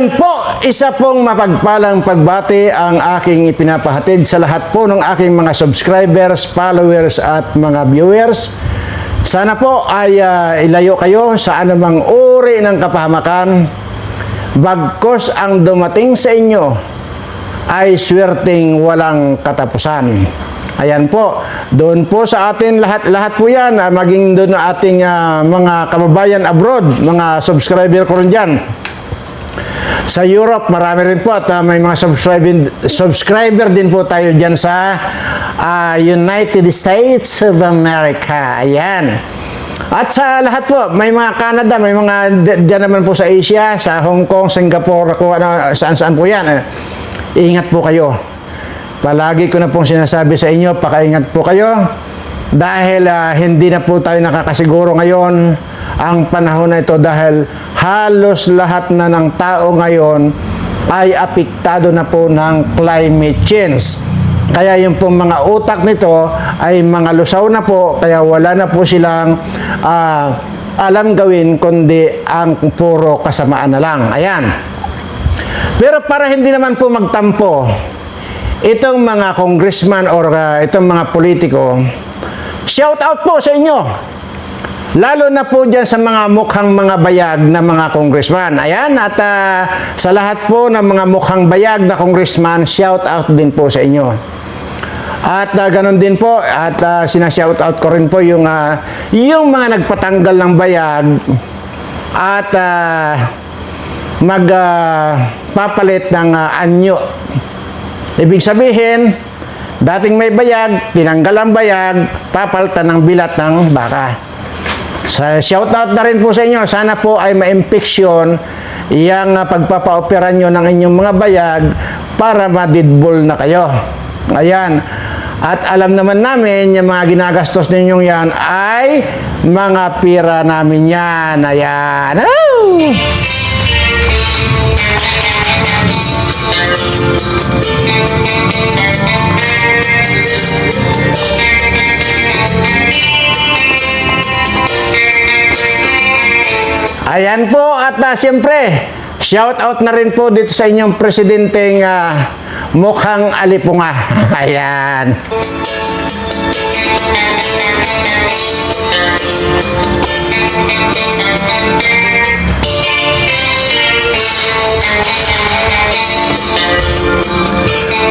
Ayan po, isa pong mapagpalang pagbati ang aking ipinapahatid sa lahat po ng aking mga subscribers, followers at mga viewers. Sana po ay ilayo kayo sa anumang uri ng kapahamakan, bagkos ang dumating sa inyo ay swerteng walang katapusan. Ayan po, doon po sa atin lahat po yan, maging doon ating mga kababayan abroad, mga subscriber ko rin dyan. Sa Europe, marami rin po at may mga subscriber din po tayo dyan sa United States of America. Ayan. At sa lahat po, may mga Canada, may mga dyan naman po sa Asia, sa Hong Kong, Singapore, kung ano, saan-saan po yan. Ingat po kayo. Palagi ko na pong sinasabi sa inyo, pakaingat po kayo. Dahil hindi na po tayo nakakasiguro ngayon ang panahon na ito dahil halos lahat na ng tao ngayon ay apektado na po ng climate change. Kaya yung pong mga utak nito ay mga lusaw na po, kaya wala na po silang alam gawin kundi ang puro kasamaan na lang. Ayan. Pero para hindi naman po magtampo, itong mga congressman or itong mga politiko, shout out po sa inyo. Lalo na po dyan sa mga mukhang mga bayag na mga congressman. Ayan, at sa lahat po ng mga mukhang bayag na congressman, shout out din po sa inyo. At ganun din po, at sinashout out ko rin po yung mga nagpatanggal ng bayag at magpapalit ng anyo. Ibig sabihin, dating may bayag, tinanggal ang bayag, papalitan ng bilat ng baka. Shoutout na rin po sa inyo. Sana po ay ma-infeksyon yung pagpapa-opera nyo ng inyong mga bayag para ma-deadball na kayo. Ayan. At alam naman namin, yung mga ginagastos ninyong yan ay mga pira namin yan. Ayan. Oh! Ayan po, at siyempre, shout out na rin po dito sa inyong presidenteng mukhang alipunga. Ayan.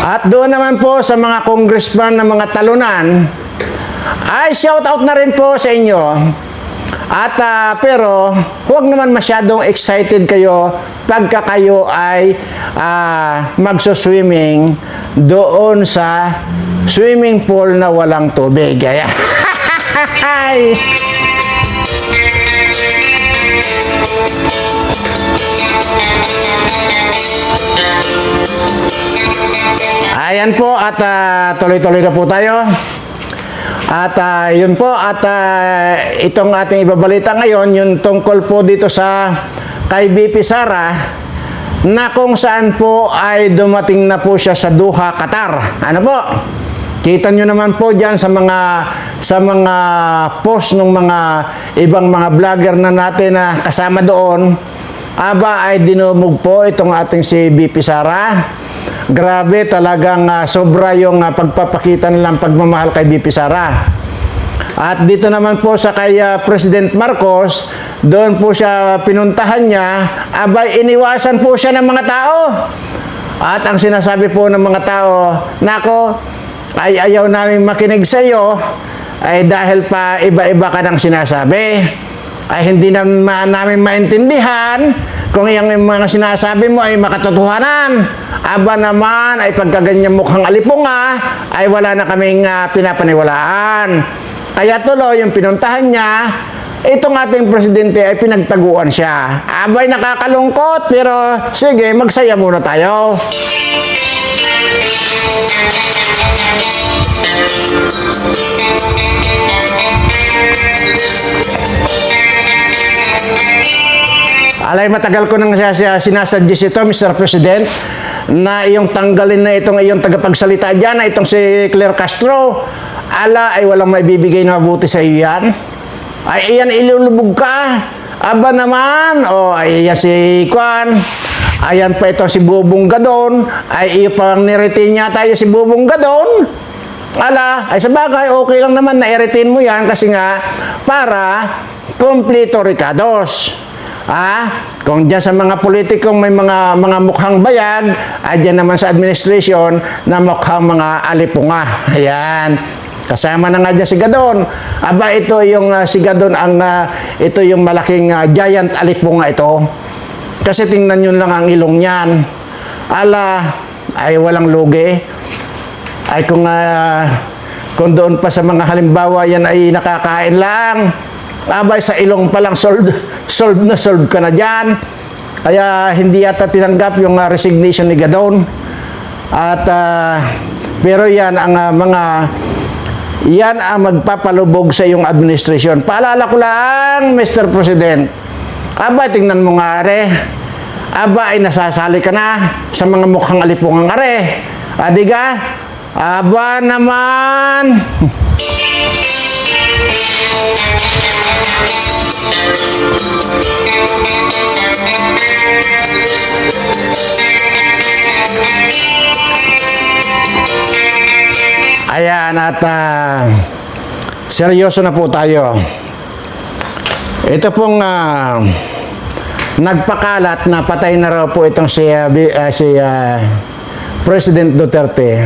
At doon naman po sa mga congressman na mga talunan, ay shout out na rin po sa inyo. At pero huwag naman masyadong excited kayo pagka kayo ay magsuswimming doon sa swimming pool na walang tubig. Ayan. Ayan po, at tuloy-tuloy na po tayo. At yun po, at itong ating ibabalita ngayon, yung tungkol po dito sa kay BP Sara, na kung saan po ay dumating na po siya sa Doha, Qatar. Ano po? Kita nyo naman po dyan sa mga post ng mga ibang mga vlogger na natin na kasama doon. Aba ay dinumog po itong ating si BP Sara. Grabe, talagang sobra yung pagpapakita nilang pagmamahal kay BP Sara. At dito naman po sa kay President Marcos, doon po siya pinuntahan niya, abay iniwasan po siya ng mga tao. At ang sinasabi po ng mga tao, nako, ay ayaw namin makinig sa iyo, ay dahil pa iba-iba ka ng sinasabi. Ay hindi namin maintindihan kung yung mga sinasabi mo ay makatotohanan. Aba naman ay pagkaganyan mukhang alipunga ay wala na kaming pinapaniwalaan. Kaya tuloy yung pinuntahan niya, itong ating presidente ay pinagtaguan siya. Abay nakakalungkot, pero sige, magsaya muna tayo. Alay, matagal ko nang sinasuggest ito, Mr. President, na iyong tanggalin na itong iyong tagapagsalita dyan, na itong si Claire Castro. Ala, ay walang maibibigay na mabuti sa iyo yan. Ay, iyan ilulubog ka. Aba naman, ay iyan si Kwan. Ayan pa ito si Bubong Gadon, ay iyo pang niretin niya tayo si Bubong Gadon. Ala, ay sa bagay, okay lang naman na i-retain mo yan kasi nga para kompleto Ricados. Kung dyan sa mga politikong may mga mukhang bayad, ay dyan naman sa administration na mukhang mga alipunga. Ayan. Kasama na nga dyan si Gadon. Aba, ito yung si Gadon, ito yung malaking giant alipunga ito. Kasi tingnan nyo lang ang ilong niyan. Ala, ay walang lugi. Ay kung doon pa sa mga halimbawa yan ay nakakain lang. Abay sa ilong pa lang solve ka na dyan. Kaya hindi yata tinanggap yung resignation ni Gadon. At pero yan ang yan ang magpapalubog sa iyong administrasyon. Paalala ko lang, Mr. President. Aba, tingnan mo nga, are. Aba, ay nasasali ka na sa mga mukhang alipungang are. Adiga? Aba naman. Ayan, at seryoso na po tayo. Ito pong nagpakalat na patay na raw po itong si President Duterte.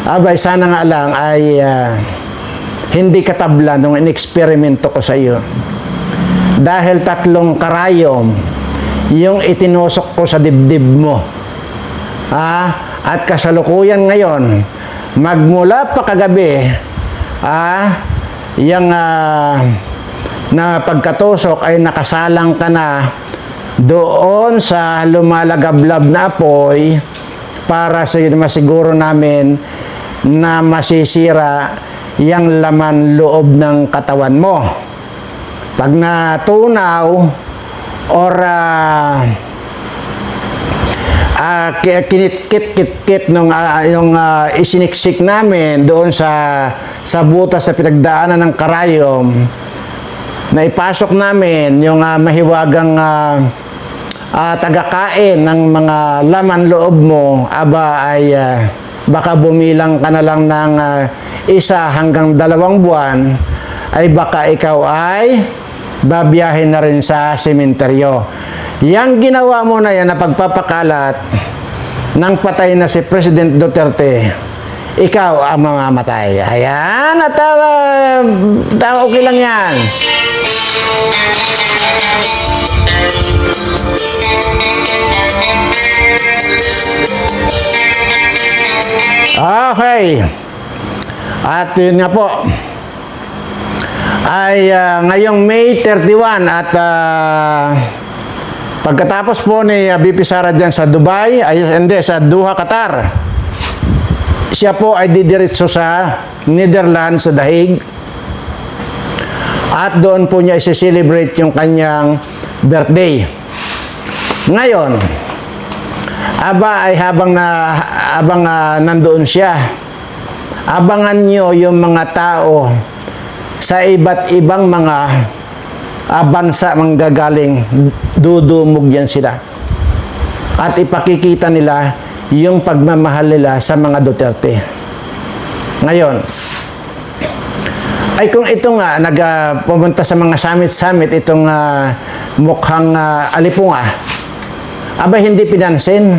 Abay, sana nga lang ay hindi katabla nung in-eksperimento ko sa iyo. Dahil 3 karayom yung itinusok ko sa dibdib mo. At kasalukuyan ngayon, magmula pa kagabi, yung na pagkatusok ay nakasalang ka na doon sa lumalagablab na apoy para masiguro namin na masisira yung laman loob ng katawan mo. Pag natunaw or kinit-kit nung isiniksik namin doon sa butas sa pinagdaanan ng karayom, na ipasok namin yung mahiwagang tagakain ng mga laman loob mo, aba ay baka bumilang ka na lang ng 1 hanggang 2 buwan, ay baka ikaw ay babiyahin na rin sa sementeryo. Yang ginawa mo na yan na pagpapakalat ng patay na si President Duterte, ikaw ang mamamatay. Ayan, at okay lang yan. Okay. At yun nga po, ay ngayong May 31 at pagkatapos po ni BP Sara dyan sa Dubai, sa Doha, Qatar, siya po ay didiretso sa Netherlands, sa The Hague. At doon po niya isi-celebrate yung kanyang birthday. Ngayon, aba ay habang nandoon siya, abangan nyo yung mga tao sa iba't ibang mga bansa manggagaling, dudumog yan sila. At ipakikita nila yung pagmamahal nila sa mga Duterte. Ngayon, ay kung ito nga pumunta sa mga summit itong mukhang alipunga, aba hindi pinansin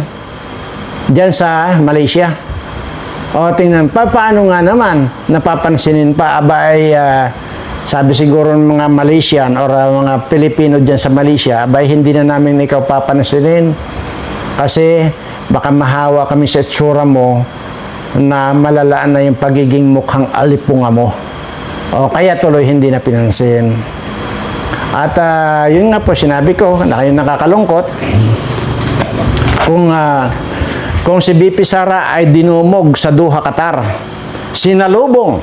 dyan sa Malaysia. O tingnan, paano nga naman napapansinin pa, aba ay sabi siguro ng mga Malaysian or mga Pilipino dyan sa Malaysia, aba hindi na namin ikaw papansinin kasi baka mahawa kami sa itsura mo na malalaan na yung pagiging mukhang alipunga mo. O kaya tuloy hindi na pinansin. At yun nga po sinabi ko, na kayo nakakalungkot, kung si BP Sara ay dinumog sa Doha, Qatar, sinalubong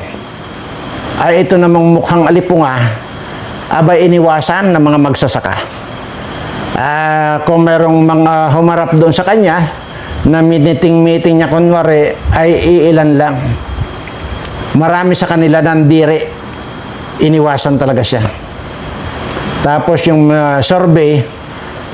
ay ito namang mukhang alipunga, abay iniwasan ng mga magsasaka. Kung merong mga humarap doon sa kanya na meeting niya kunwari ay iilan lang. Marami sa kanila nandiri, iniwasan talaga siya. Tapos yung survey,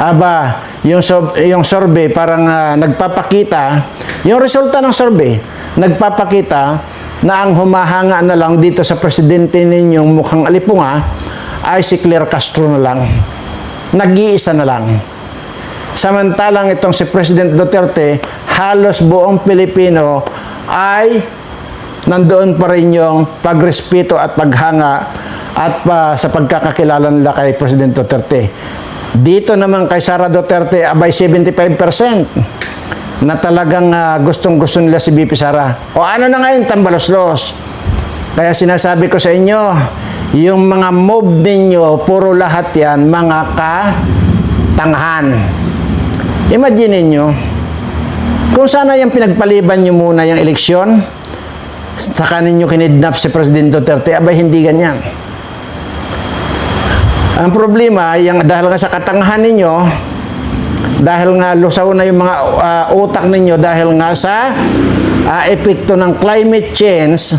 aba yung survey parang nagpapakita, yung resulta ng survey, nagpapakita na ang humahanga na lang dito sa presidente ninyong mukhang alipunga ay si Claire Castro na lang. Nag-iisa na lang. Samantalang itong si President Duterte, halos buong Pilipino ay nandoon pa rin yung pagrespeto at paghanga at sa pagkakakilala nila kay President Duterte. Dito naman kay Sara Duterte, abay 75% na talagang gustong-gusto nila si BP Sara. O ano na ngayon, tambalos-los. Kaya sinasabi ko sa inyo, yung mga move ninyo, puro lahat yan, mga katangahan. Imagine niyo, kung sana yung pinagpaliban nyo muna yung eleksyon, saka ninyo kinidnap si President Duterte, abay hindi ganyan. Ang problema, dahil nga sa katangahan ninyo, dahil nga lusaw na yung mga utak ninyo, dahil nga sa epekto ng climate change,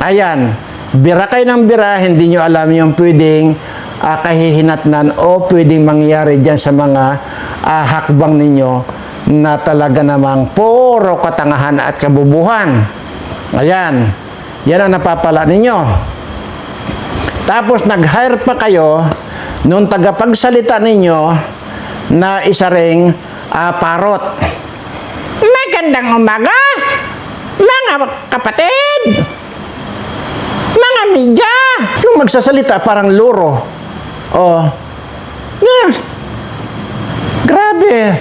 ayan, bira kayo ng bira, hindi nyo alam yung pwedeng kahihinatnan o pwedeng mangyari dyan sa mga hakbang ninyo na talaga namang puro katangahan at kabubuhan. Ayan, yan ang napapala ninyo. Tapos nag-hire pa kayo nung tagapagsalita ninyo na isa ring parot. Magandang umaga, mga kapatid, mga media. Yung magsasalita parang luro. Oh, yes. Grabe.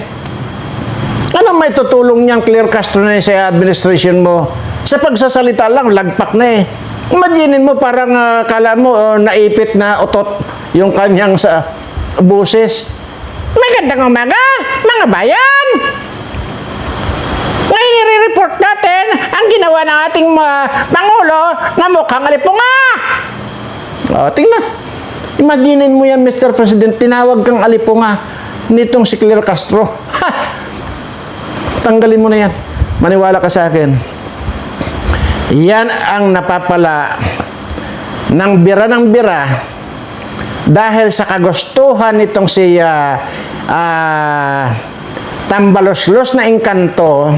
Ano may tutulong niyang Claire Castro na sa administration mo? Sa pagsasalita lang, lagpak na eh. Imaginin mo parang kala mo naipit na utot yung kanyang sa boses. Magandang umaga, mga bayan! Ngayon i-report natin ang ginawa ng ating Pangulo na mukhang alipunga. Tingnan. Imaginin mo yan, Mr. President, tinawag kang alipunga nitong si Claire Castro. Ha! Tanggalin mo na yan. Maniwala ka sa akin. Yan ang napapala ng bira dahil sa kagustuhan nitong si tambaloslos na engkanto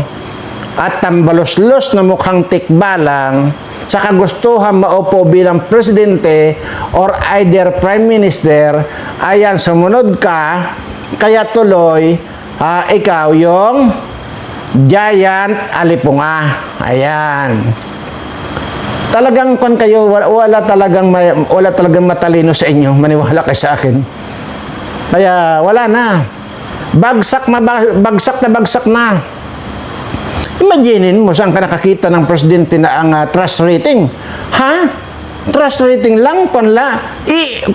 at tambaloslos na mukhang tikbalang sa kagustuhan maupo bilang presidente or either prime minister, ayan, sumunod ka, kaya tuloy ikaw yung giant alipunga. Ayan. Talagang kon kayo, wala talagang matalino sa inyo, maniwala kayo sa akin. Kaya wala na. Bagsak na. Imaginin mo saan ka nakakita ng presidente na ang trust rating. Ha? Trust rating lang, kon lang 0.1%.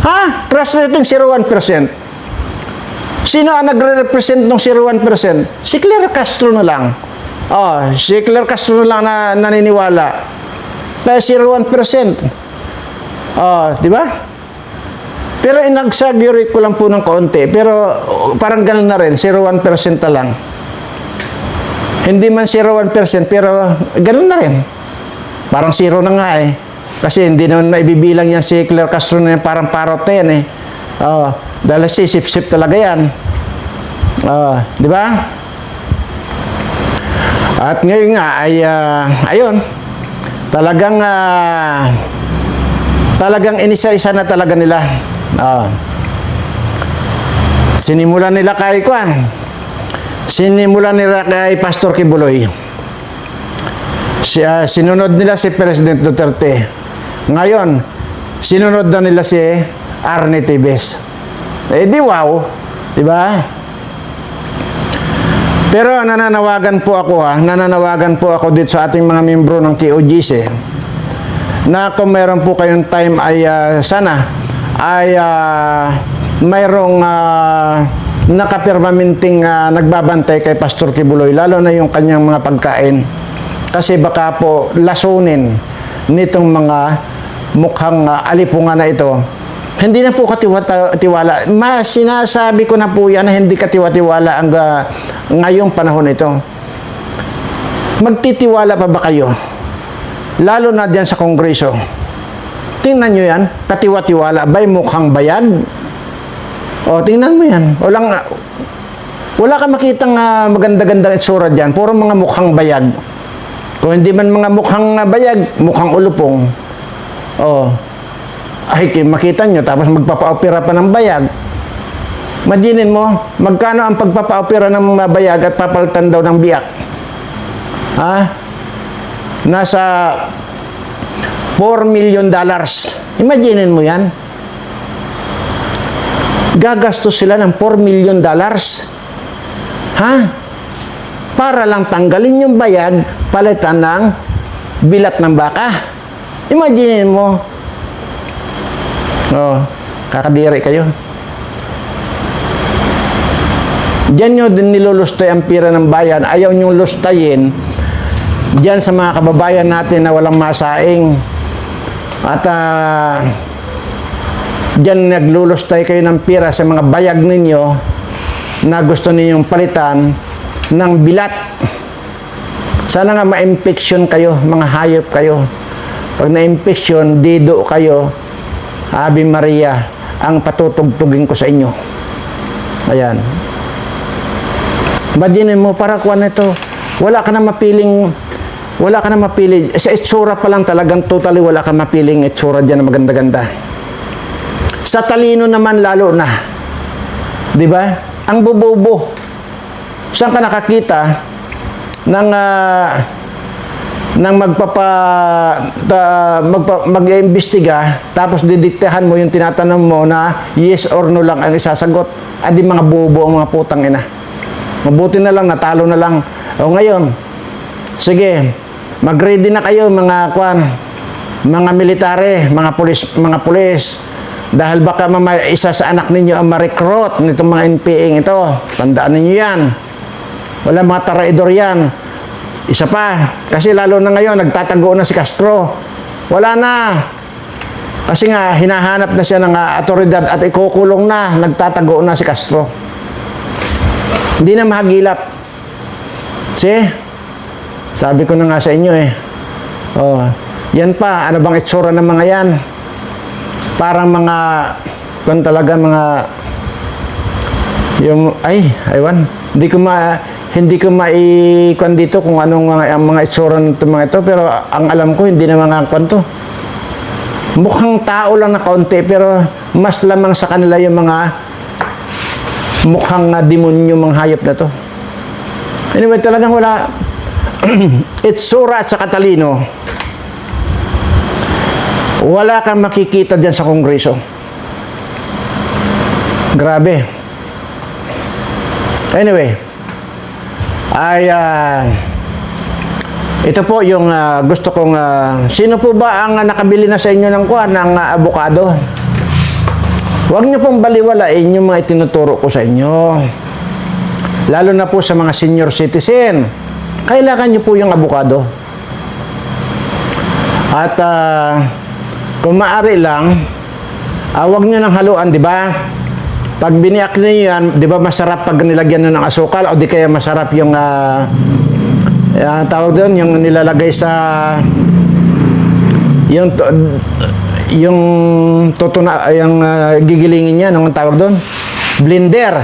Ha? Trust rating 0.1%. Sino ang nagre-represent ng 0.1%? Si Claire Castro na lang. Si Claire Castro na lang na naniniwala. Kaya 0.1%. Di ba? Pero inag-exaggerate ko lang po ng kaunti. Pero parang ganun na rin, 0.1% na lang. Hindi man 0.1%, pero ganun na rin. Parang 0 na nga eh. Kasi hindi naman maibibilang yan si Claire Castro na yan, parang parot na yan eh. Dahil sisip-sip talaga yan. Di ba? At ngayon nga ay ayun, talagang inisa-isa na talaga nila. Sinimulan nila kay Pastor Kibuloy. Sinunod nila si President Duterte. Ngayon, sinunod na nila si Arnie Tibes. Di wow, di ba? Pero nananawagan po ako dito sa ating mga membro ng KOGC na kung meron po kayong time ay sana ay mayroong nakapirmaminting nagbabantay kay Pastor Kibuloy, lalo na yung kanyang mga pagkain. Kasi baka po lasunin nitong mga mukhang alipunga na ito. Hindi na po katiwala. Sinasabi ko na po yan na hindi katiwala ang ngayong panahon ito. Magtitiwala pa ba kayo? Lalo na diyan sa Kongreso. Tingnan nyo yan, katiwa-tiwala ba'y mukhang bayag? O, tingnan mo yan. Wala ka makitang maganda-gandang itsura dyan. Puro mga mukhang bayag. Kung hindi man mga mukhang bayag, mukhang ulupong. O, ay, makita nyo, tapos magpapa-opera pa ng bayag. Imaginin mo, magkano ang pagpapa-opera ng bayag at papalitan daw ng biyak? Ha? Nasa $4 million. Imaginin mo yan. Gagastos sila ng $4 million. Ha? Para lang tanggalin yung bayag, palitan ng bilat ng baka. Imaginin mo. Oh, kakadiri kayo. Diyan nyo din nilulustay ang pira ng bayan. Ayaw nyong lustayin diyan sa mga kababayan natin na walang masaing. At diyan naglulustay kayo ng pira sa mga bayag ninyo na gusto ninyong palitan ng bilat. Sana nga ma-infection kayo, mga hayop kayo. Pag na-infection, dido kayo, Ave Maria, ang patutugtugin ko sa inyo. Ayan. Imaginin mo, para kuha nito, wala ka na mapili. Sa itsura pa lang talagang totally wala ka mapiling itsura dyan na maganda-ganda. Sa talino naman lalo na. Di ba? Ang bobobo. Saan ka nakakita ng mag-iimbestiga tapos didiktahan mo yung tinatanong mo na yes or no lang ang isasagot. Adi mga bobo ang mga putang ina. Mabuti na lang, natalo na lang. O ngayon, sige, mag-ready na kayo mga mga military, mga pulis. Dahil baka isa sa anak ninyo ang ma-recruit nitong mga NPA ito. Tandaan ninyo yan. Wala mga traidor yan. Isa pa, kasi lalo na ngayon, nagtatago na si Castro. Wala na. Kasi nga, hinahanap na siya ng otoridad at ikukulong na, nagtatago na si Castro. Hindi na mahagilap. See? Sabi ko na nga sa inyo eh. Oh, yan pa, ano bang itsura ng mga yan? Parang mga, kung talaga mga, aywan, hindi ko mai-kwan dito kung anong mga itsura ng mga ito, pero ang alam ko, hindi na mga kwan to. Mukhang tao lang na kaunti, pero mas lamang sa kanila yung mga mukhang demonyo mga hayop na to. Anyway, talagang wala itsura at sa katalino. Wala kang makikita diyan sa Kongreso. Grabe. Anyway, ito po yung gusto kong sino po ba ang nakabili na sa inyo ng avocado? Huwag niyo pong baliwalain yung mga itinuturo ko sa inyo. Lalo na po sa mga senior citizen. Kailangan niyo po yung avocado. At kung maaari lang, huwag niyo nang haluan, di ba? Pag biniyak niyo yan, di ba masarap pag nilagyan niyo ng asukal o di kaya masarap yung tawag doon, yung nilalagay sa yung gigilingin niya, anong tawag doon? Blender.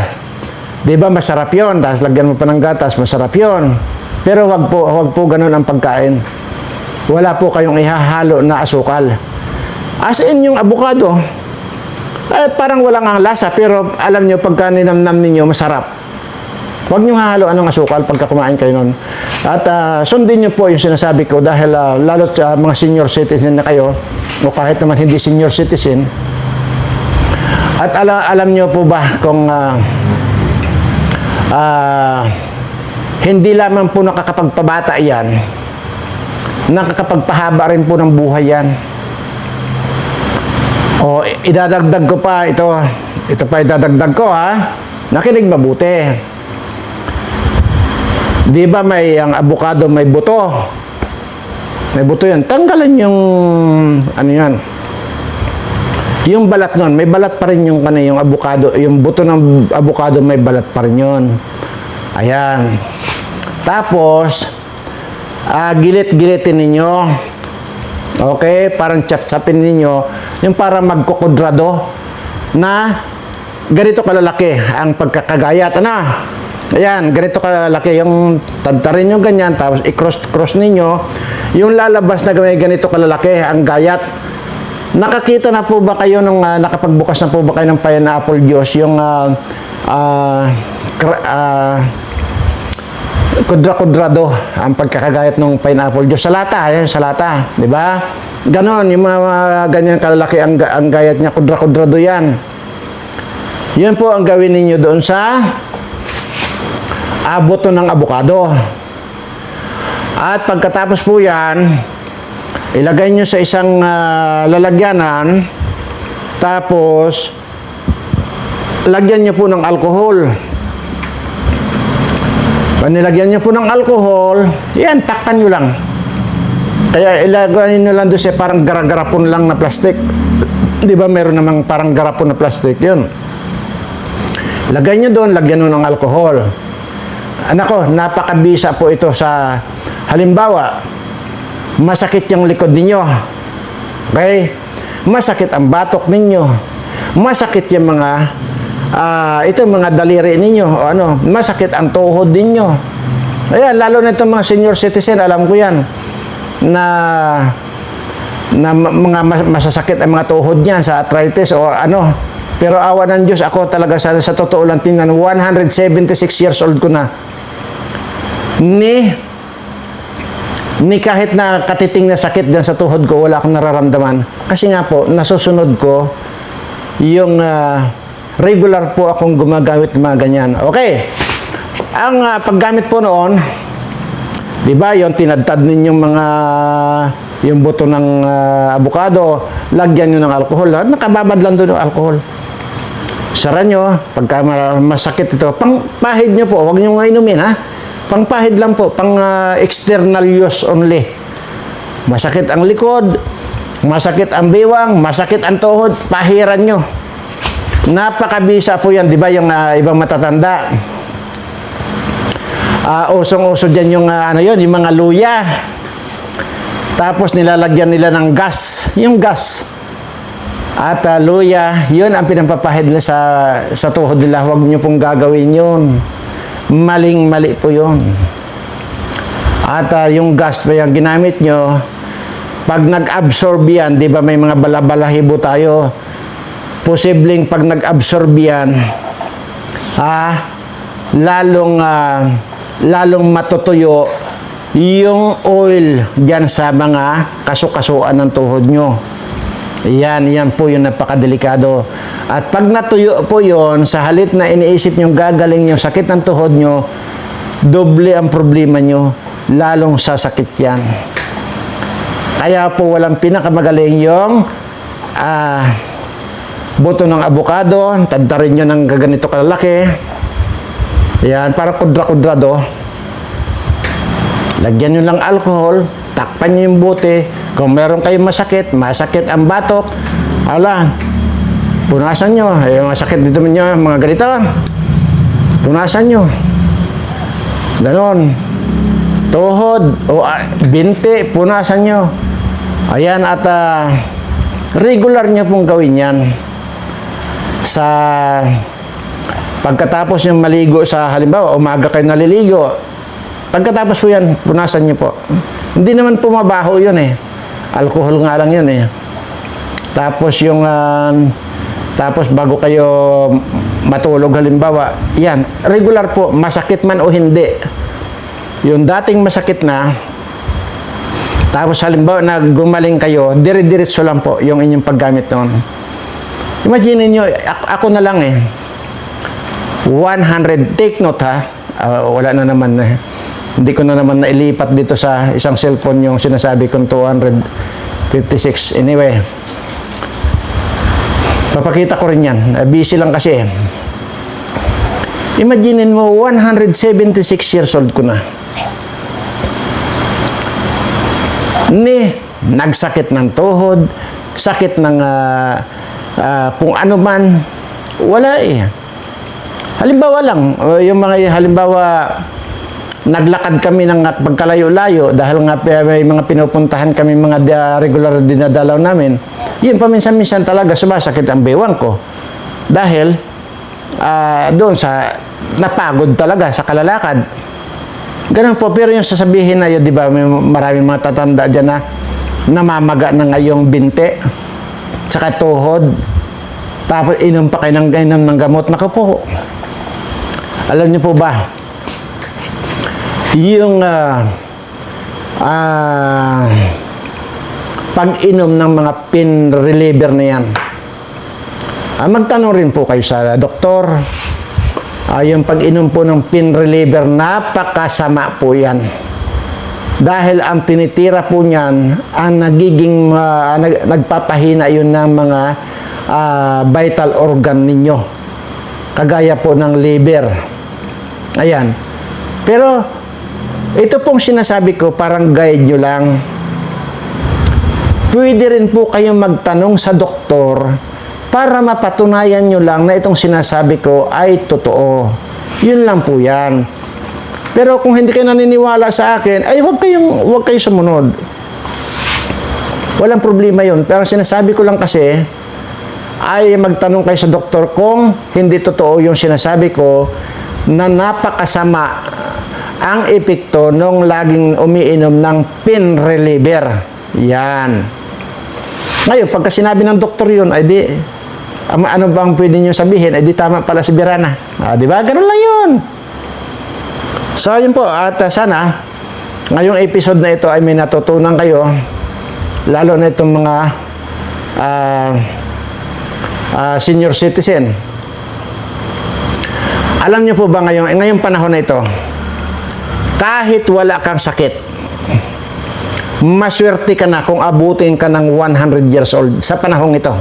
Di ba masarap yun? Tapos lagyan mo pa ng gatas, masarap yun. Pero wag po ganun ang pagkain. Wala po kayong ihahalo na asukal. As in yung avocado, parang walang ang lasa, pero alam nyo, pagka ninamnam ninyo, masarap. Huwag nyo hahaloan ng asukal pagka kumain kayo nun. At sundin nyo po yung sinasabi ko dahil lalo sa mga senior citizen na kayo, o kahit naman hindi senior citizen. At alam nyo po ba kung hindi lamang po nakakapagpabata yan, nakakapagpahaba rin po ng buhay yan. O idadagdag ko pa ito pa idadagdag ko ha. Nakinig mabuti. Di ba ang avocado may buto? May buto yan. Tanggalan yung yan. Yung balat nun, may balat pa rin yung avocado, yung buto ng avocado may balat pa rin yun. Ayan. Tapos gilit-gilitin ninyo. Okay, parang chap-chapin ninyo, yung para magkukudrado na ganito kalalaki ang pagkakagayat. Ano? Ayan, ganito kalalaki yung tadtarin nyo ganyan, tapos i-cross ninyo, yung lalabas na ganito kalalaki ang gayat. Nakakita na po ba kayo nung nakapagbukas na po ba kayo ng pineapple juice, yung kudra-kudrado ang pagkakagayat ng pineapple juice sa lata, ayan, sa lata, di ba? Ganon, yung mga ganyan kalalaki ang gayat niya, kudra-kudrado yan. Yan po ang gawin ninyo doon sa buto ng abukado. At pagkatapos po yan, ilagay nyo sa isang lalagyanan, tapos lagyan nyo po ng alcohol. Pag nilagyan nyo po ng alcohol, yan, takpan nyo lang. Kaya ilagay nyo lang doon sa parang gara-garapon lang na plastic. Di ba meron namang parang garapon na plastic yun? Lagay nyo doon, lagyan nyo ng alcohol. Anako, napakabisa po ito sa halimbawa, masakit yung likod ninyo. Okay? Masakit ang batok ninyo. Masakit yung mga mga daliri ninyo o ano, masakit ang tuhod ninyo. Ayan, lalo na itong mga senior citizen, alam ko yan, na mga masasakit ang mga tuhod niyan sa arthritis o ano. Pero awa ng Diyos, ako talaga sa totoo lang tingnan, 176 years old ko na. Ni kahit na katiting na sakit dyan sa tuhod ko, wala akong nararamdaman. Kasi nga po, nasusunod ko yung regular po akong gumagamit ng mga ganyan. Okay. Ang paggamit po noon, di ba, yung tinadtad ninyong mga yung buto ng abukado, lagyan nyo ng alcohol. Nakababad lang doon yung alcohol. Sara nyo, pagka masakit ito, pangpahid nyo po, huwag nyo nga inumin, ha? Pangpahid lang po, pang external use only. Masakit ang likod, masakit ang biwang, masakit ang tuhod, pahiran nyo. Napakabisa po yan, di ba, yung ibang matatanda. Usong-uso dyan yung, yung mga luya. Tapos nilalagyan nila ng gas, yung gas. At luya, yun ang pinampapahid nila sa tuhod nila. Huwag nyo pong gagawin yun. Maling-mali po yun. At yung gas pa yung ginamit nyo, pag nag-absorb yan, di ba may mga balabalahibo tayo, posibleng pag nag-absorb yan, lalong matutuyo yung oil dyan sa mga kasukasuan ng tuhod nyo. Yan po yung napakadelikado. At pag natuyo po yon, sa halip na iniisip nyo gagaling yung sakit ng tuhod nyo, doble ang problema nyo, lalong sasakit yan. Kaya po walang pinakamagaling yung buto ng abukado, tadtarin nyo ng ganito kalalaki. Yan, parang kudra-kudrado. Lagyan nyo lang alcohol, takpan nyo yung buti. Kung meron kayong masakit ang batok, punasan nyo. Yung masakit dito nyo, mga ganito, punasan nyo. Ganon. Tuhod, o binti, punasan nyo. Ayan, at regular nyo pong gawin yan. Sa pagkatapos yung maligo sa halimbawa, umaga kayo naliligo, pagkatapos po yan, punasan nyo po. Hindi naman pumabaho yun eh. Alcohol nga lang yun eh. Tapos yung tapos bago kayo matulog halimbawa, yan, regular po, masakit man o hindi. Yung dating masakit na, tapos halimbawa na gumaling kayo, dire-diretso lang po yung inyong paggamit noon. Imagine niyo, ako na lang eh. 100, take note ha. Wala na naman eh. Hindi ko na naman nailipat dito sa isang cellphone yung sinasabi kong 256. Anyway, papakita ko rin yan. Busy lang kasi. Imaginin mo, 176 years old ko na. Nagsakit ng tuhod, sakit ng kung ano man, wala eh. Halimbawa lang, yung mga halimbawa, naglakad kami ng pagkalayo-layo dahil nga may mga pinupuntahan kami mga regular dinadalaw namin. Yun, paminsan-minsan talaga sumasakit ang bewang ko. Dahil doon sa napagod talaga sa kalalakad. Ganun po, pero yung sasabihin na yun, di ba, may maraming mga tatanda dyan na namamaga na ngayong binte, saka tuhod, tapos inom pa kayo ng gamot. Naku po, alam niyo po ba, yung pag-inom ng mga pain reliever na yan, magtanong rin po kayo sa doktor. Yung pag-inom po ng pain reliever, napakasama po yan. Dahil ang tinitira po niyan, ang nagiging, nagpapahina yun ng mga vital organ ninyo. Kagaya po ng liver. Ayan. Pero, ito pong sinasabi ko, parang guide nyo lang. Pwede rin po kayong magtanong sa doktor para mapatunayan nyo lang na itong sinasabi ko ay totoo. Yun lang po yan. Pero kung hindi kayo naniniwala sa akin, ay huwag kayong sumunod. Walang problema yun. Pero sinasabi ko lang kasi, ay magtanong kayo sa doktor kung hindi totoo yung sinasabi ko na napakasama ang epekto nung laging umiinom ng pain reliever. Yan. Ngayon, pagka sinabi ng doktor yun, ay di, ano bang pwede nyo sabihin? Ay di tama pala si Birana. Di ba? Ganun lang yun. So, yun po. At sana, ngayong episode na ito ay may natutunan kayo, lalo na itong mga senior citizen. Alam nyo po ba ngayong panahon na ito, kahit wala kang sakit, maswerte ka na kung abutin ka ng 100 years old sa panahong ito.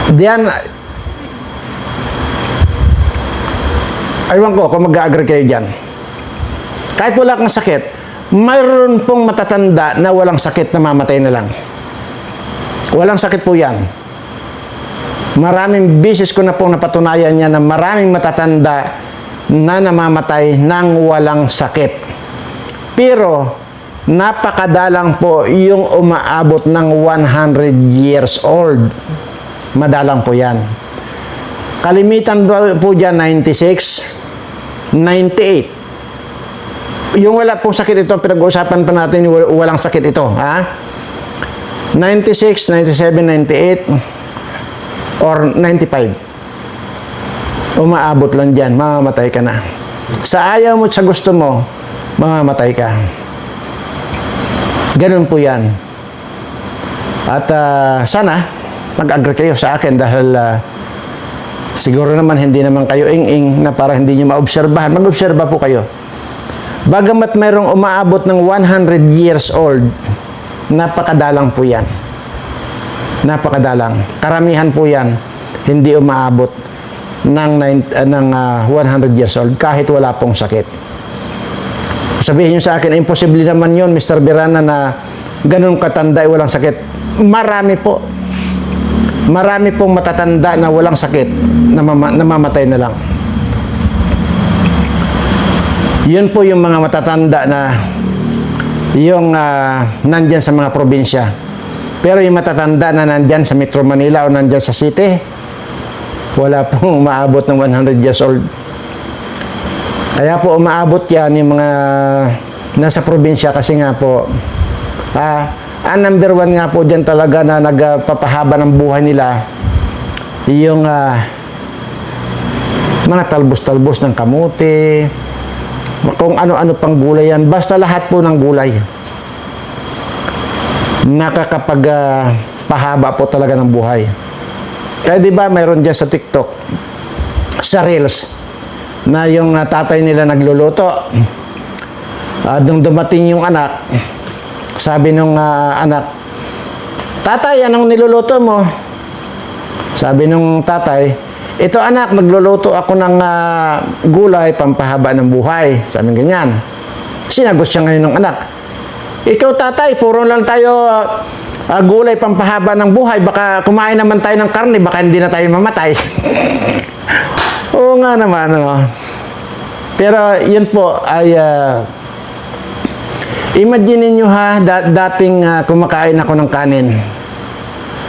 Diyan, aywan ko kung mag-agree kayo dyan. Kahit wala kang sakit, mayroon pong matatanda na walang sakit na mamatay na lang. Walang sakit po yan. Maraming beses ko na pong napatunayan niya na maraming matatanda na namamatay ng walang sakit. Pero, napakadalang po yung umaabot ng 100 years old. Madalang po yan. Kalimitan po dyan, 96, 98. Yung wala pong sakit ito, pinag-uusapan pa natin yung walang sakit ito. 96, 97, 98, or 95. Umaabot lang dyan, mamamatay ka na. Sa ayaw mo at sa gusto mo, mamamatay ka. Ganun po yan. At sana, mag-agree kayo sa akin dahil siguro naman hindi naman kayo ing-ing na para hindi nyo maobserbahan. Mag-obserba po kayo. Bagamat mayroong umaabot ng 100 years old, napakadalang po yan. Napakadalang. Karamihan po yan, hindi umaabot ng 100 years old kahit wala pong sakit. Sabihin nyo sa akin, imposible naman yun, Mr. Birana, na ganun katanda ay walang sakit. Marami po. Marami pong matatanda na walang sakit, namamatay na lang. Yun po yung mga matatanda na yung nandyan sa mga probinsya. Pero yung matatanda na nandyan sa Metro Manila o nandyan sa city, wala pong umaabot ng 100 years old. Kaya po umaabot yan yung mga nasa probinsya kasi nga po, ang number one nga po dyan talaga na nagpapahaba ng buhay nila, yung mga talbos-talbos ng kamote, kung ano-ano pang gulay yan. Basta lahat po ng gulay. Nakakapagpahaba po talaga ng buhay. Kaya di ba mayroon dyan sa TikTok, sa Reels, na yung tatay nila nagluluto. Nung dumating yung anak, sabi nung anak, "Tatay, anong niluluto mo?" Sabi nung tatay, "Ito anak, nagluluto ako ng gulay, pampahaba ng buhay." Sabi ganyan. Sinagot siya ngayon ng anak, "Ikaw tatay, puro lang tayo gulay, pampahaba ng buhay. Baka kumain naman tayo ng karne, baka hindi na tayo mamatay." Oo nga naman, ano. Pero yun po ay imagine niyo dating kumakain ako ng kanin.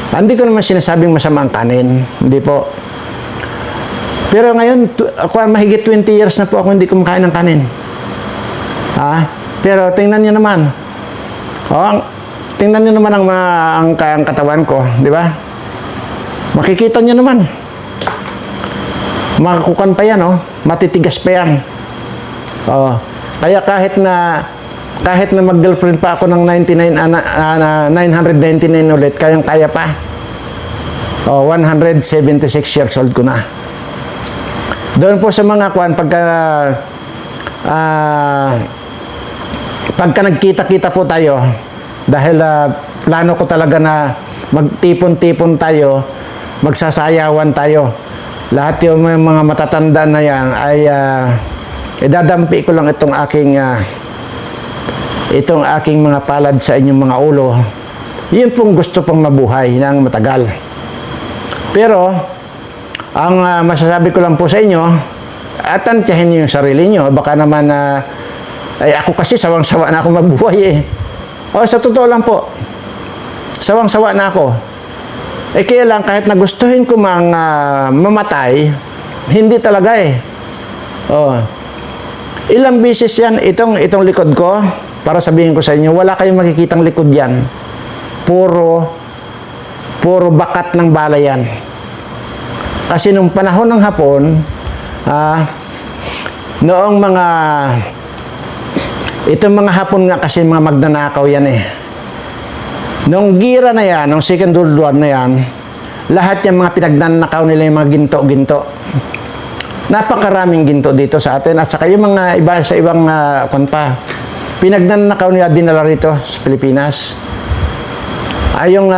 Hindi ko naman sinasabing masama ang kanin. Hindi po. Pero ngayon, ako mahigit 20 years na po ako hindi kumakain ng kanin. Pero tingnan niyo naman. Tingnan niyo naman ang katawan ko, di ba? Makikita niyo naman. Makakukan pa yan, matitigas pa yan. Kaya kahit na mag-girlfriend pa ako ng 999 ulit, kayang-kaya pa. 176 years old ko na. Doon po sa mga pagka nagkita-kita po tayo, dahil plano ko talaga na magtipon-tipon tayo, magsasayawan tayo. Lahat yung mga matatanda na yan ay idadampi ko lang itong aking mga palad sa inyong mga ulo. Yun pong gusto pong mabuhay ng matagal. Pero ang masasabi ko lang po sa inyo, atantyahin niyo yung sarili niyo. Baka naman ako kasi sawang-sawa na ako mabuhay sa totoo lang po, sawang-sawa na ako. Kaya lang, kahit nagustuhin ko mamatay, hindi talaga Ilang beses yan, itong likod ko, para sabihin ko sa inyo, wala kayong makikitang likod yan. Puro bakat ng bala yan. Kasi nung panahon ng Hapon, noong itong mga Hapon nga kasi mga magnanakaw yan Nung gira na yan, nung Second World War na yan, lahat yung mga pinagnanakaw nila yung mga ginto-ginto. Napakaraming ginto dito sa atin. At saka yung mga iba sa ibang pinagnanakaw nila dinala rito sa Pilipinas. Yung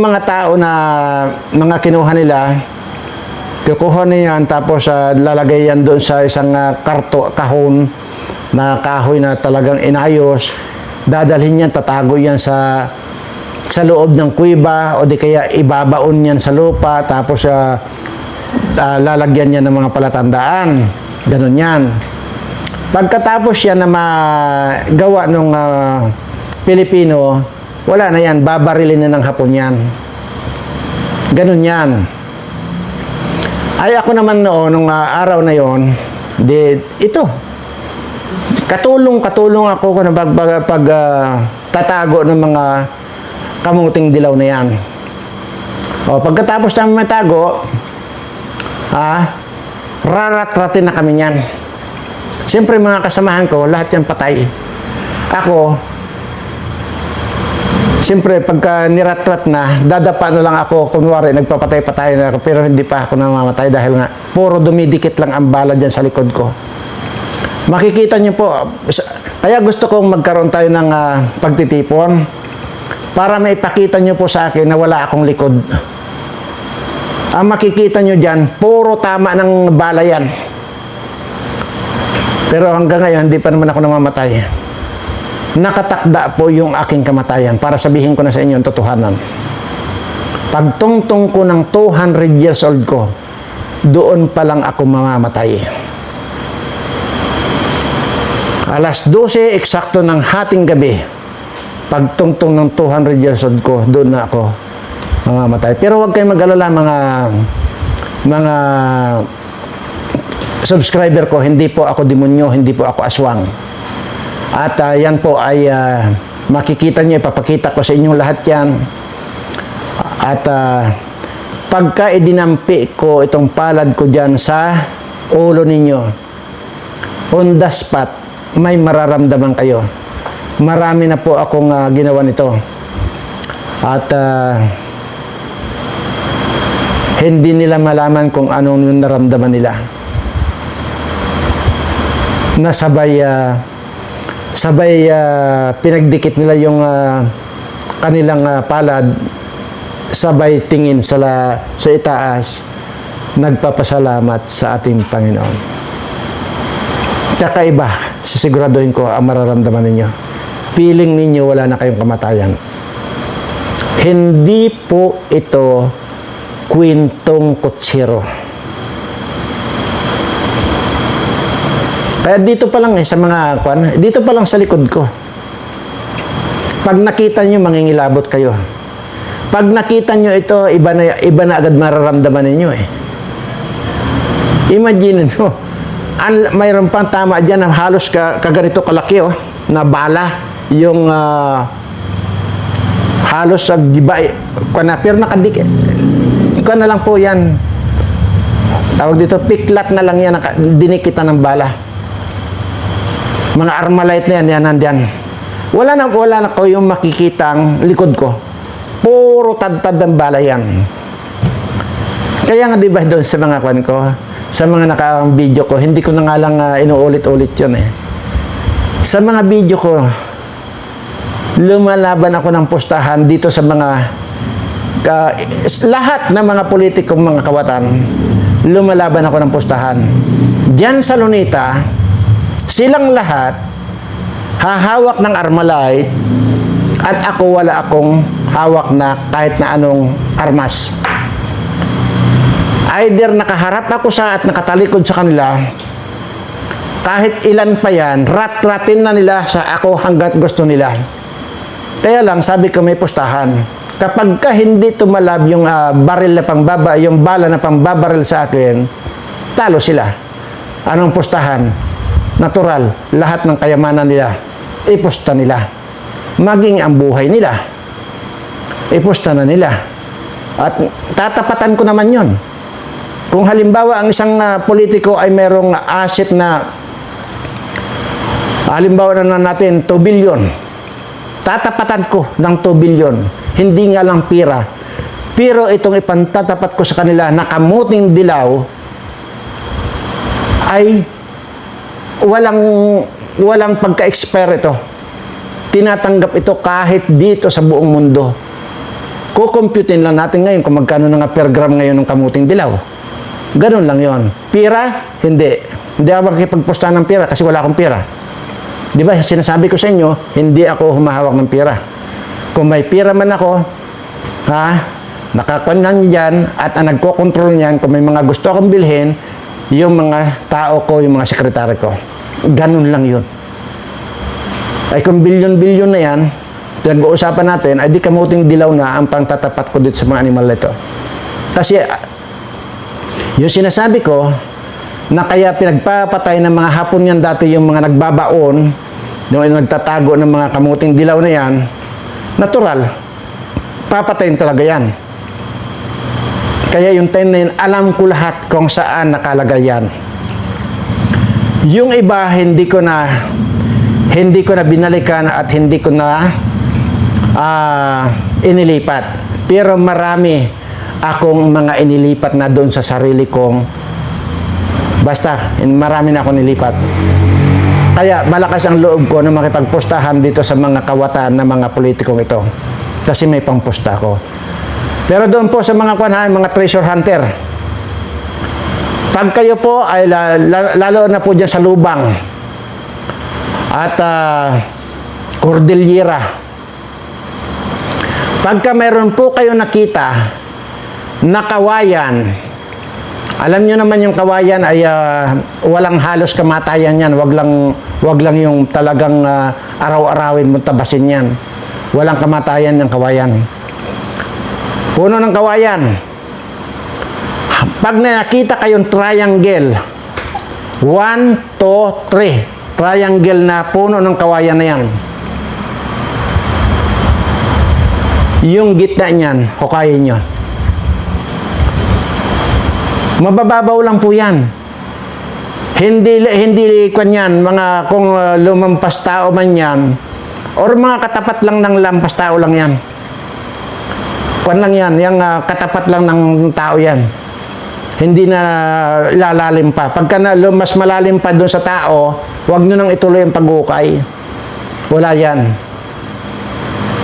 mga tao na mga kinuha nila, kukuha niyan tapos lalagay yan doon sa isang kahon na kahoy na talagang inayos. Dadalhin yan, tatago yan sa loob ng kuweba o di kaya ibabaon yan sa lupa tapos lalagyan yan ng mga palatandaan. Ganun yan. Pagkatapos yan na magawa ng Pilipino, wala na yan, babarilin na ng Hapon yan. Ganun yan. Ay ako naman noon, nung araw na yon, ito, katulong ako kung tatago ng mga kamuting dilaw na yan. Pagkatapos namin matago, rarat-ratin na kami yan. Siyempre mga kasamahan ko, lahat yan patay. Ako, siyempre pagka niratrat na, dadapa na lang ako, kunwari nagpapatay-patay na ako, pero hindi pa ako namamatay dahil nga puro dumidikit lang ang bala dyan sa likod ko. Makikita niyo po, kaya gusto kong magkaroon tayo ng pagtitipon para maipakita niyo po sa akin na wala akong likod. Ang makikita niyo dyan, puro tama ng bala yan. Pero hanggang ngayon, hindi pa naman ako namamatay. Nakatakda po yung aking kamatayan para sabihin ko na sa inyo ang totohanan. Pagtungtong ko ng 200 years old ko, doon pa lang ako mamamatay. Alas 12 eksakto ng hating gabi, pagtungtong ng 200 years old ko, doon na ako mamamatay. Pero huwag kayong mag-alala mga subscriber ko, hindi po ako demonyo, hindi po ako aswang. At yan po ay makikita nyo, ipapakita ko sa inyong lahat yan. At pagka idinampi ko itong palad ko dyan sa ulo ninyo, on the spot, may mararamdaman kayo. Marami na po akong ginawa nito. At hindi nila malaman kung anong yung naramdaman nila. Nasabay pinagdikit nila yung kanilang palad, sabay tingin sa itaas, nagpapasalamat sa ating Panginoon. Kakaiba, sisiguraduhin ko ang mararamdaman ninyo. Feeling ninyo wala na kayong kamatayan. Hindi po ito kwentong kutsiro. Kaya dito pa lang sa mga dito pa lang sa likod ko. Pag nakita nyo, mangingilabot kayo. Pag nakita nyo ito, iba na agad mararamdaman ninyo Imagine mo, mayroon pang tama dyan na halos kaganito kalaki na bala yung halos sa gibay pero nakadikit ko na lang po yan, tawag dito piklat na lang yan, dinikitan ng bala, mga Armalite na yan nandiyan. Wala na ko yung makikitang likod ko, puro tad-tad ng bala yan. Kaya nga diba doon sa mga kwan ko, sa mga naka-video ko, hindi ko na nga lang inuulit-ulit yun eh. Sa mga video ko, lumalaban ako ng pustahan dito sa mga lahat ng mga politikong mga kawatan. Lumalaban ako ng pustahan. Diyan sa Lunita, silang lahat hahawak ng Armalite at ako wala akong hawak na kahit na anong armas. Either nakaharap ako at nakatalikod sa kanila, kahit ilan pa yan, rat-ratin na nila sa ako hanggat gusto nila. Kaya lang, sabi ko may pustahan. Kapag ka hindi tumalab yung baril na pangbaba, yung bala na pangbabaril sa akin, talo sila. Anong pustahan? Natural, lahat ng kayamanan nila, ipusta nila. Maging ang buhay nila, ipusta na nila. At tatapatan ko naman yon. Kung halimbawa ang isang politiko ay merong asset na halimbawa na natin 2 billion, tatapatan ko ng 2 billion, hindi nga lang pira. Pero itong ipantatapat ko sa kanila na kamuting dilaw ay walang pagka-expire ito. Tinatanggap ito kahit dito sa buong mundo. Kukumputin lang natin ngayon kung magkano na nga per gram ngayon ng kamuting dilaw. Ganun lang yon. Pira? Hindi. Hindi ako makikipagpusta ng pira kasi wala akong pira. Di ba, sinasabi ko sa inyo, hindi ako humahawak ng pira. Kung may pira man ako, nakakunan niya dyan at ang nagkokontrol niyan, kung may mga gusto akong bilhin, yung mga tao ko, yung mga sekretary ko. Ganun lang yun. Ay kung bilyon-bilyon na yan, pinag-uusapan natin, ay di kamuting dilaw na ang pangtatapat ko dito sa mga animal ito. Kasi, yung sinasabi ko, na kaya pinagpapatay ng mga Hapon yan dati yung mga nagbabaon, yung nagtatago ng mga kamuting dilaw na yan, natural, papatayin talaga yan. Kaya yung time na yun, alam ko lahat kung saan nakalagay yan. Yung iba, hindi ko na binalikan at hindi ko na inilipat. Pero marami akong mga inilipat na doon sa sarili kong, basta marami na akong nilipat. Kaya malakas ang loob ko na makipagpustahan dito sa mga kawatan ng mga politikong ito. Kasi may pangpusta ko. Pero doon po sa mga mga treasure hunter, pag kayo po ay lalo na po dyan sa Lubang at Cordillera, pagka mayroon po kayo nakita na kawayan, alam nyo naman yung kawayan ay walang halos kamatayan yan. Wag lang yung talagang araw-arawin mo tabasin yan. Walang kamatayan ng kawayan. Puno ng kawayan. Pag nakita kayong triangle, 1, 2, 3, triangle na puno ng kawayan na yan. Yung gitna niyan, hukayin nyo. Mabababaw lang po yan. Hindi kanyan, mga kung lumampas tao man yan, or mga katapat lang ng lampas tao lang yan. Kwan lang yan, yung katapat lang ng tao yan. Hindi na ilalalim pa. Pagka mas malalim pa doon sa tao, huwag nyo nang ituloy ang paghukay. Wala yan.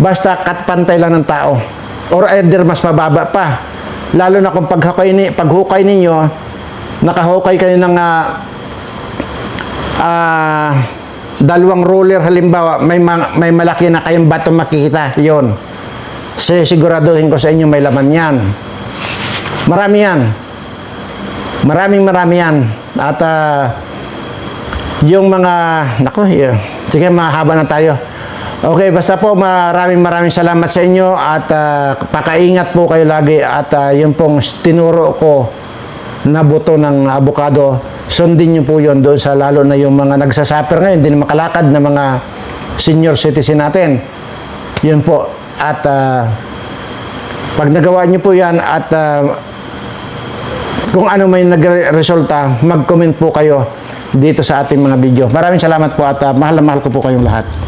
Basta katpantay lang ng tao. Or either mas mababa pa. Lalo na kung paghukay ninyo, nakahukay kayo ng dalawang roller halimbawa, may malaki na kayong bato makikita, yon. Siguraduhin ko sa inyo may laman yan. Marami yan. Marami yan. At yung mga, sige, mahaba na tayo. Okay, basta po maraming salamat sa inyo at pakaingat po kayo lagi at yung pong tinuro ko na buto ng abukado, sundin nyo po yun doon sa lalo na yung mga nagsasuffer ngayon, hindi na makalakad na mga senior citizen natin. Yun po. At pag nagawa nyo po yan at kung ano may nagresulta, mag-comment po kayo dito sa ating mga video. Maraming salamat po at mahal na mahal ko po kayong lahat.